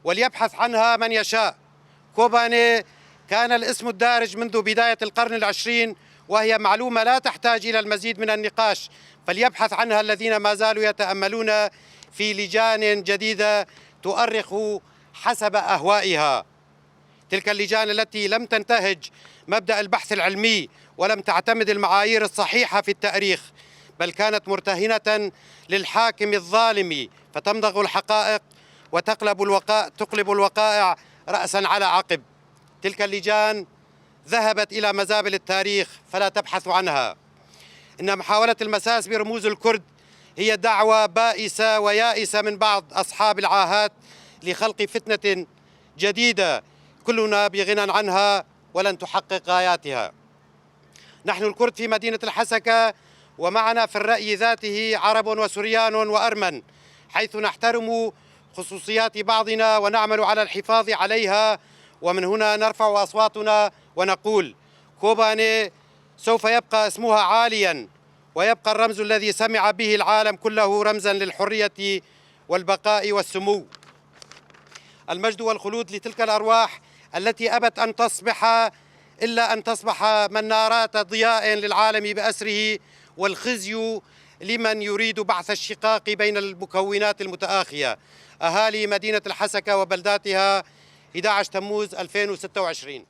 وليبحث عنها من يشاء. كوباني كان الاسم الدارج منذ بداية القرن العشرين، وهي معلومة لا تحتاج إلى المزيد من النقاش، فليبحث عنها الذين ما زالوا يتأملون في لجان جديدة تؤرخ حسب أهوائها. تلك اللجان التي لم تنتهج مبدأ البحث العلمي ولم تعتمد المعايير الصحيحة في التاريخ، بل كانت مرتهنة للحاكم الظالم فتمضغ الحقائق وتقلب الوقائع رأسا على عقب. تلك اللجان ذهبت إلى مزابل التاريخ فلا تبحث عنها. إن محاولة المساس برموز الكرد هي دعوة بائسة ويائسة من بعض أصحاب العاهات لخلق فتنة جديدة كلنا بغنى عنها ولن تحقق غاياتها. نحن الكرد في مدينة الحسكة ومعنا في الرأي ذاته عرب وسوريان وأرمن، حيث نحترم خصوصيات بعضنا ونعمل على الحفاظ عليها، ومن هنا نرفع أصواتنا ونقول: كوباني سوف يبقى اسمها عاليا، ويبقى الرمز الذي سمع به العالم كله رمزا للحرية والبقاء والسمو. المجد والخلود لتلك الأرواح التي أبت أن تصبح إلا أن تصبح منارات ضياء للعالم بأسره، والخزي لمن يريد بعث الشقاق بين المكونات المتآخية. أهالي مدينة الحسكة وبلداتها، 11 تموز 2026.